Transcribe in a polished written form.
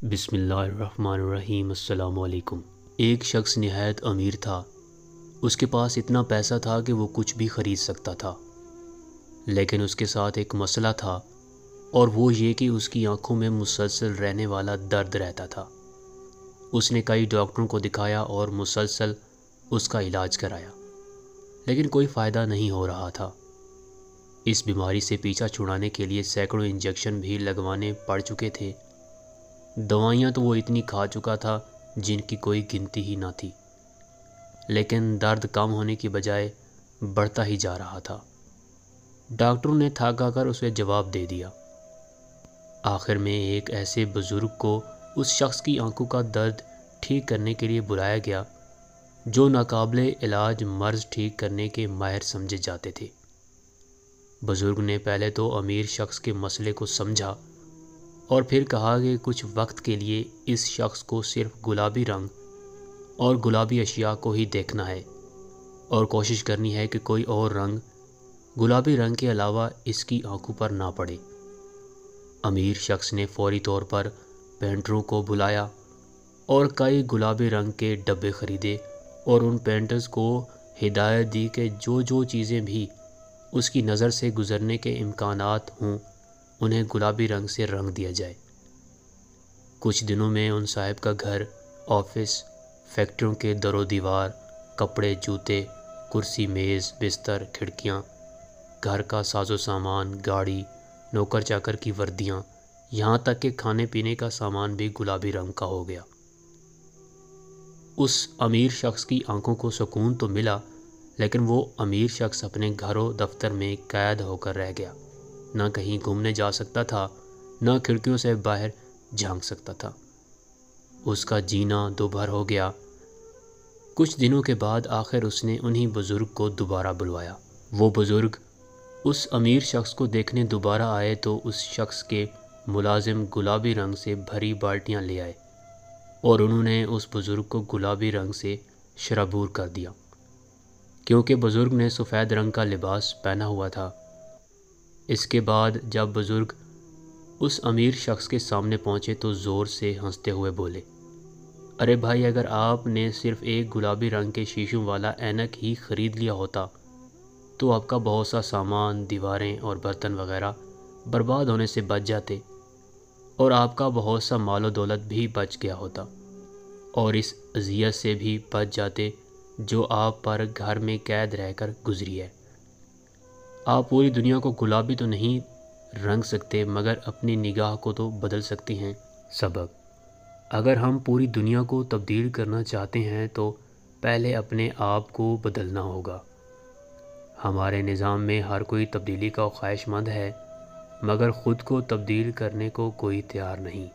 بسم اللہ الرحمن الرحیم۔ السلام علیکم۔ ایک شخص نہایت امیر تھا۔ اس کے پاس اتنا پیسہ تھا کہ وہ کچھ بھی خرید سکتا تھا، لیکن اس کے ساتھ ایک مسئلہ تھا، اور وہ یہ کہ اس کی آنکھوں میں مسلسل رہنے والا درد رہتا تھا۔ اس نے کئی ڈاکٹروں کو دکھایا اور مسلسل اس کا علاج کرایا، لیکن کوئی فائدہ نہیں ہو رہا تھا۔ اس بیماری سے پیچھا چھڑانے کے لیے سینکڑوں انجیکشن بھی لگوانے پڑ چکے تھے۔ دوائیاں تو وہ اتنی کھا چکا تھا جن کی کوئی گنتی ہی نہ تھی، لیکن درد کم ہونے کی بجائے بڑھتا ہی جا رہا تھا۔ ڈاکٹروں نے تھک کر اسے جواب دے دیا۔ آخر میں ایک ایسے بزرگ کو اس شخص کی آنکھوں کا درد ٹھیک کرنے کے لیے بلایا گیا جو ناقابل علاج مرض ٹھیک کرنے کے ماہر سمجھے جاتے تھے۔ بزرگ نے پہلے تو امیر شخص کے مسئلے کو سمجھا اور پھر کہا کہ کچھ وقت کے لیے اس شخص کو صرف گلابی رنگ اور گلابی اشیاء کو ہی دیکھنا ہے، اور کوشش کرنی ہے کہ کوئی اور رنگ گلابی رنگ کے علاوہ اس کی آنکھوں پر نہ پڑے۔ امیر شخص نے فوری طور پر پینٹروں کو بلایا اور کئی گلابی رنگ کے ڈبے خریدے، اور ان پینٹرز کو ہدایت دی کہ جو چیزیں بھی اس کی نظر سے گزرنے کے امکانات ہوں انہیں گلابی رنگ سے رنگ دیا جائے۔ کچھ دنوں میں ان صاحب کا گھر، آفس، فیکٹریوں کے در و دیوار، کپڑے، جوتے، کرسی، میز، بستر، کھڑکیاں، گھر کا ساز و سامان، گاڑی، نوکر چاکر کی وردیاں، یہاں تک کہ کھانے پینے کا سامان بھی گلابی رنگ کا ہو گیا۔ اس امیر شخص کی آنکھوں کو سکون تو ملا، لیکن وہ امیر شخص اپنے گھر و دفتر میں قید ہو کر رہ گیا۔ نہ کہیں گھومنے جا سکتا تھا، نہ کھڑکیوں سے باہر جھانک سکتا تھا۔ اس کا جینا دوبھر ہو گیا۔ کچھ دنوں کے بعد آخر اس نے انہی بزرگ کو دوبارہ بلوایا۔ وہ بزرگ اس امیر شخص کو دیکھنے دوبارہ آئے تو اس شخص کے ملازم گلابی رنگ سے بھری بالٹیاں لے آئے، اور انہوں نے اس بزرگ کو گلابی رنگ سے شرابور کر دیا، کیونکہ بزرگ نے سفید رنگ کا لباس پہنا ہوا تھا۔ اس کے بعد جب بزرگ اس امیر شخص کے سامنے پہنچے تو زور سے ہنستے ہوئے بولے، ارے بھائی، اگر آپ نے صرف ایک گلابی رنگ کے شیشوں والا اینک ہی خرید لیا ہوتا تو آپ کا بہت سا سامان، دیواریں اور برتن وغیرہ برباد ہونے سے بچ جاتے، اور آپ کا بہت سا مال و دولت بھی بچ گیا ہوتا، اور اس اذیت سے بھی بچ جاتے جو آپ پر گھر میں قید رہ کر گزری ہے۔ آپ پوری دنیا کو گلابی تو نہیں رنگ سکتے، مگر اپنی نگاہ کو تو بدل سکتے ہیں۔ سبق: اگر ہم پوری دنیا کو تبدیل کرنا چاہتے ہیں تو پہلے اپنے آپ کو بدلنا ہوگا۔ ہمارے نظام میں ہر کوئی تبدیلی کا خواہش مند ہے، مگر خود کو تبدیل کرنے کو کوئی تیار نہیں۔